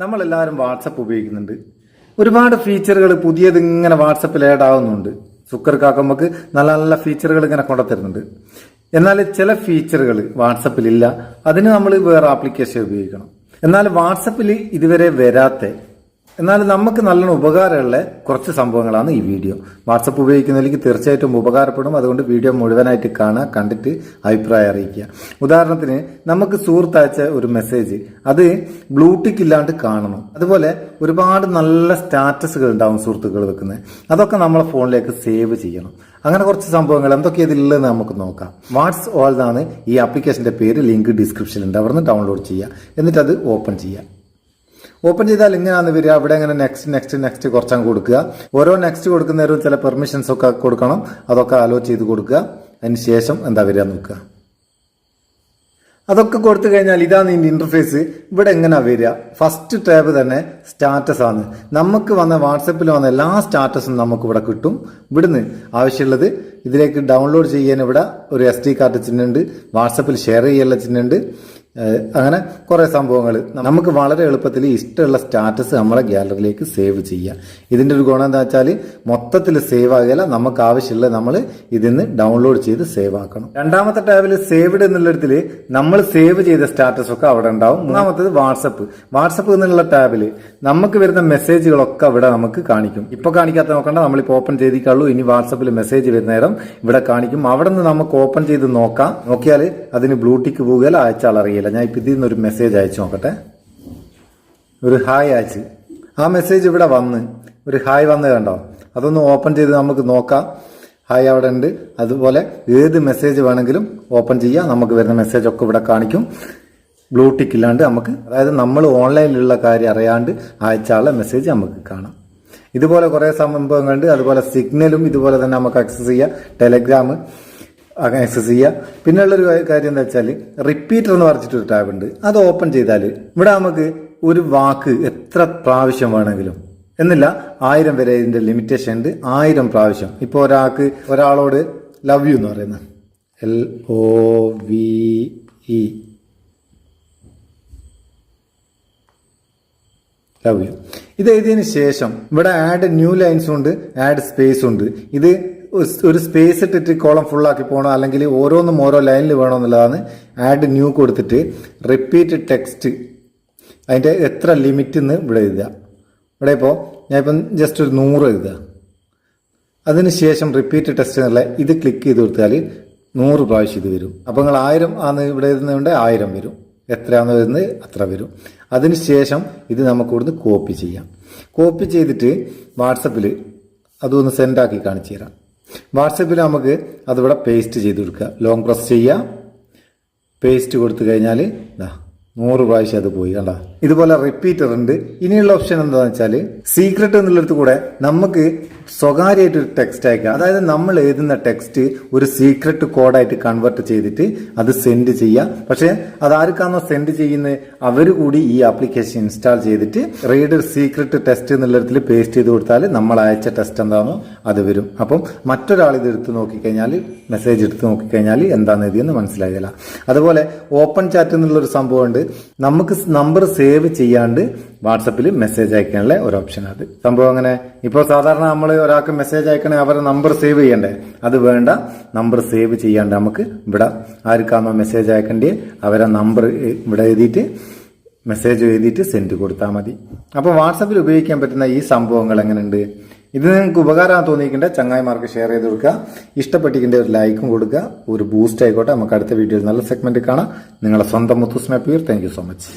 നമ്മളെല്ലാവരും വാട്സപ്പ് ഉപയോഗിക്കുന്നുണ്ട്. ഒരുപാട് ഫീച്ചറുകൾ പുതിയത് ഇങ്ങനെ വാട്സപ്പിൽ ആഡ് ആവുന്നുണ്ട്. സുക്കർക്കാക്കുമ്പോൾ നല്ല നല്ല ഫീച്ചറുകൾ ഇങ്ങനെ കൊണ്ടുത്തരുന്നുണ്ട്. എന്നാൽ ചില ഫീച്ചറുകൾ വാട്സപ്പിലില്ല. അതിന് നമ്മൾ വേറെ ആപ്ലിക്കേഷൻ ഉപയോഗിക്കണം. എന്നാൽ വാട്സപ്പിൽ ഇതുവരെ വരാത്ത എന്നാൽ നമുക്ക് നല്ലോണം ഉപകാരമുള്ള കുറച്ച് സംഭവങ്ങളാണ് ഈ വീഡിയോ. വാട്സപ്പ് ഉപയോഗിക്കുന്നതിലേക്ക് തീർച്ചയായിട്ടും ഉപകാരപ്പെടും. അതുകൊണ്ട് വീഡിയോ മുഴുവനായിട്ട് കാണുക, കണ്ടിട്ട് അഭിപ്രായം അറിയിക്കുക. ഉദാഹരണത്തിന് നമുക്ക് സുഹൃത്തയച്ച ഒരു മെസ്സേജ് അത് ബ്ലൂടിക്ക് ഇല്ലാണ്ട് കാണണം. അതുപോലെ ഒരുപാട് നല്ല സ്റ്റാറ്റസുകൾ ഉണ്ടാവും സുഹൃത്തുക്കൾ വെക്കുന്നത്. അതൊക്കെ നമ്മളെ ഫോണിലേക്ക് സേവ് ചെയ്യണം. അങ്ങനെ കുറച്ച് സംഭവങ്ങൾ എന്തൊക്കെ ഇതിലുള്ളതെന്ന് നമുക്ക് നോക്കാം. വാട്സ് ഓൾ എന്നാണ് ഈ ആപ്ലിക്കേഷന്റെ പേര്. ലിങ്ക് ഡിസ്ക്രിപ്ഷനിലുണ്ട്. അവിടെ നിന്ന് ഡൗൺലോഡ് ചെയ്യുക. എന്നിട്ട് അത് ഓപ്പൺ ചെയ്യുക. ഓപ്പൺ ചെയ്താൽ ഇങ്ങനെയാണ് വരിക. അവിടെ ഇങ്ങനെ നെക്സ്റ്റ് കുറച്ചങ്ങ് കൊടുക്കുക. ഓരോ നെക്സ്റ്റ് കൊടുക്കുന്നവരും ചില പെർമിഷൻസ് ഒക്കെ കൊടുക്കണം. അതൊക്കെ അലോ ചെയ്ത് കൊടുക്കുക. അതിന് ശേഷം എന്താ വരിക നോക്കുക. അതൊക്കെ കൊടുത്തു കഴിഞ്ഞാൽ ഇതാണ് ഇതിന്റെ ഇന്റർഫേസ്. ഇവിടെ എങ്ങനെയാ വരിക? ഫസ്റ്റ് ടാബ് തന്നെ സ്റ്റാറ്റസ് ആണ്. നമുക്ക് വന്ന വാട്സപ്പിൽ വന്ന എല്ലാ സ്റ്റാറ്റസും നമുക്ക് ഇവിടെ കിട്ടും. ഇവിടുന്ന് ആവശ്യമുള്ളത് ഇതിലേക്ക് ഡൗൺലോഡ് ചെയ്യാൻ ഇവിടെ ഒരു SD കാർഡ് ചിഹ്നമുണ്ട്. വാട്സപ്പിൽ ഷെയർ ചെയ്യാനുള്ള ചിഹ്നമുണ്ട്. അങ്ങനെ കുറെ സംഭവങ്ങൾ നമുക്ക് വളരെ എളുപ്പത്തിൽ ഇഷ്ടമുള്ള സ്റ്റാറ്റസ് നമ്മളെ ഗാലറിയിലേക്ക് സേവ് ചെയ്യാം. ഇതിന്റെ ഒരു ഗുണം എന്താ വെച്ചാൽ മൊത്തത്തിൽ സേവ് ആകില്ല. നമുക്ക് ആവശ്യമുള്ള നമ്മൾ ഇതിന്ന് ഡൗൺലോഡ് ചെയ്ത് സേവ് ആക്കണം. രണ്ടാമത്തെ ടാബിൽ സേവ്ഡ് എന്നുള്ളിടത്തിൽ നമ്മൾ സേവ് ചെയ്ത സ്റ്റാറ്റസ് ഒക്കെ അവിടെ ഉണ്ടാവും. മൂന്നാമത്തത് വാട്സപ്പ് എന്നുള്ള ടാബിൽ നമുക്ക് വരുന്ന മെസ്സേജുകളൊക്കെ ഇവിടെ നമുക്ക് കാണിക്കും. ഇപ്പൊ കാണിക്കാത്ത നോക്കണ്ട, നമ്മളിപ്പോൾ ഓപ്പൺ ചെയ്തിട്ടുള്ളൂ. ഇനി വാട്സപ്പിൽ മെസ്സേജ് വരുന്ന നേരം ഇവിടെ കാണിക്കും. അവിടെ നിന്ന് നമുക്ക് ഓപ്പൺ ചെയ്ത് നോക്കാം. നോക്കിയാൽ അതിന് ബ്ലൂടിക്ക് പോകുകയല്ല, അയച്ചാൽ അറിയില്ല. ഞാൻ ഇപ്പം ഇതിൽ നിന്നൊരു മെസ്സേജ് അയച്ചു നോക്കട്ടെ. ഒരു ഹായ് അയച്ച് ആ മെസ്സേജ് ഇവിടെ വന്ന് ഒരു ഹായ് വന്ന് കണ്ടോ? അതൊന്ന് ഓപ്പൺ ചെയ്ത് നമുക്ക് നോക്കാം. ഹായ് അവിടെ ഉണ്ട്. അതുപോലെ ഏത് മെസ്സേജ് വേണമെങ്കിലും ഓപ്പൺ ചെയ്യാം. നമുക്ക് വരുന്ന മെസ്സേജ് ഒക്കെ ഇവിടെ കാണിക്കും. ബ്ലൂടിക്ക് ഇല്ലാണ്ട് നമുക്ക്, അതായത് നമ്മൾ ഓൺലൈനിലുള്ള കാര്യം അറിയാണ്ട് അയച്ചാലുള്ള മെസ്സേജ് നമുക്ക് കാണാം. ഇതുപോലെ കുറേ സംഭവങ്ങളുണ്ട്. അതുപോലെ സിഗ്നലും ഇതുപോലെ തന്നെ നമുക്ക് ആക്സസ് ചെയ്യാം. ടെലഗ്രാം ആക്സസ് ചെയ്യുക. പിന്നെയുള്ളൊരു കാര്യം എന്താ വെച്ചാൽ റിപ്പീറ്റർ എന്ന് പറഞ്ഞിട്ടൊരു ടാബ് ഉണ്ട്. അത് ഓപ്പൺ ചെയ്താൽ ഇവിടെ നമുക്ക് ഒരു വാക്ക് എത്ര പ്രാവശ്യം വേണമെങ്കിലും എന്നില്ല, 1000 വരെ ഇതിന്റെ ലിമിറ്റേഷൻ ഉണ്ട്. 1000 പ്രാവശ്യം. ഇപ്പോൾ ഒരാളോട് ലവ് യു എന്ന് പറയുന്നത് LOVE ലവ് യു ഇത് എഴുതിയതിന് ശേഷം ഇവിടെ ആഡ് ന്യൂ ലൈൻസും ഉണ്ട്, ആഡ് സ്പേസും ഉണ്ട്. ഇത് ഒരു സ്പേസ് ഇട്ടിട്ട് കോളം ഫുള്ളാക്കി പോകണം, അല്ലെങ്കിൽ ഓരോന്നും ഓരോ ലൈനിൽ വേണമെന്നുള്ളതാണ്. ആഡ് ന്യൂ കൊടുത്തിട്ട് റിപ്പീറ്റ് ടെക്സ്റ്റ് അതിൻ്റെ എത്ര ലിമിറ്റ് എന്ന് ഇവിടെ എഴുതുക. ഇവിടെ ഇപ്പോൾ ഞാനിപ്പം ജസ്റ്റ് ഒരു 100 എഴുതുക. അതിനുശേഷം റിപ്പീറ്റ് ടെക്സ്റ്റ് എന്നുള്ള ഇത് ക്ലിക്ക് ചെയ്ത് കൊടുത്താൽ 100 പ്രാവശ്യം ഇത് വരും. അപ്പോൾ നിങ്ങൾ 1000 ആണ് ഇവിടെ എഴുതുന്നതുകൊണ്ട് 1000 വരും. എത്രയാണെന്ന് വരുന്നത് അത്ര വരും. അതിനുശേഷം ഇത് നമുക്ക് ഇവിടുന്ന് കോപ്പി ചെയ്യാം. കോപ്പി ചെയ്തിട്ട് വാട്സപ്പിൽ അതൊന്ന് സെൻഡാക്കി കാണിച്ചു തരാം. വാട്സപ്പിൽ നമുക്ക് അതിവിടെ പേസ്റ്റ് ചെയ്ത് കൊടുക്കുക. ലോങ് പ്രസ് ചെയ്യുക. പേസ്റ്റ് കൊടുത്തു കഴിഞ്ഞാൽ 100 പ്രാവശ്യം അത് പോയി. കണ്ട ഇതുപോലെ റിപ്പീറ്റർ ഉണ്ട്. ഇനിയുള്ള ഓപ്ഷൻ എന്താണെന്ന് വെച്ചാൽ സീക്രട്ട് എന്നുള്ളിടത്ത് കൂടെ നമുക്ക് സ്വകാര്യമായിട്ട് ഒരു ടെക്സ്റ്റ് അയക്കാം. അതായത് നമ്മൾ എഴുതുന്ന ടെക്സ്റ്റ് ഒരു സീക്രട്ട് കോഡായിട്ട് കൺവേർട്ട് ചെയ്തിട്ട് അത് സെൻഡ് ചെയ്യാം. പക്ഷെ അതാർക്കാണോ സെൻഡ് ചെയ്യുന്നത് അവർ കൂടി ഈ ആപ്ലിക്കേഷൻ ഇൻസ്റ്റാൾ ചെയ്തിട്ട് റീഡർ സീക്രട്ട് ടെസ്റ്റ് എന്നുള്ളിടത്തിൽ പേസ്റ്റ് ചെയ്ത് കൊടുത്താൽ നമ്മൾ അയച്ച ടെസ്റ്റ് എന്താണോ അത് വരും. അപ്പം മറ്റൊരാൾ ഇത് എടുത്ത് നോക്കിക്കഴിഞ്ഞാൽ, മെസ്സേജ് എടുത്ത് നോക്കിക്കഴിഞ്ഞാൽ എന്താണെന്ന് എഴുതിയെന്ന് മനസ്സിലാകില്ല. അതുപോലെ ഓപ്പൺ ചാറ്റ് എന്നുള്ളൊരു സംഭവമുണ്ട്. നമുക്ക് നമ്പർ സേവ് ചെയ്യാണ്ട് വാട്സപ്പിൽ മെസ്സേജ് അയക്കാനുള്ള ഒരു ഓപ്ഷൻ. അത് സംഭവം അങ്ങനെ ഇപ്പോൾ സാധാരണ നമ്മൾ ഒരാൾക്ക് മെസ്സേജ് അയക്കണേ അവരെ നമ്പർ സേവ് ചെയ്യണ്ടേ? അത് വേണ്ട. നമ്പർ സേവ് ചെയ്യാണ്ട് നമുക്ക് ഇവിടെ ആർക്കാണോ മെസ്സേജ് അയക്കേണ്ടി അവരെ നമ്പർ ഇവിടെ എഴുതിയിട്ട് മെസ്സേജ് എഴുതിയിട്ട് സെൻഡ് കൊടുത്താൽ മതി. അപ്പോൾ വാട്സപ്പിൽ ഉപയോഗിക്കാൻ പറ്റുന്ന ഈ സംഭവങ്ങൾ എങ്ങനെയുണ്ട്? ഇത് നിങ്ങൾക്ക് ഉപകാരം തോന്നിയിട്ടുണ്ട്. ചങ്ങായിമാർക്ക് ഷെയർ ചെയ്ത് കൊടുക്കുക. ഇഷ്ടപ്പെട്ടിരിക്കേണ്ട ഒരു ലൈക്കും കൊടുക്കുക. ഒരു ബൂസ്റ്റ് ആയിക്കോട്ടെ. നമുക്ക് അടുത്ത വീഡിയോയിൽ നല്ല സെഗ്മെന്റ് കാണാം. നിങ്ങളുടെ സ്വന്തം Muthoos Meppayur. Thank you so much.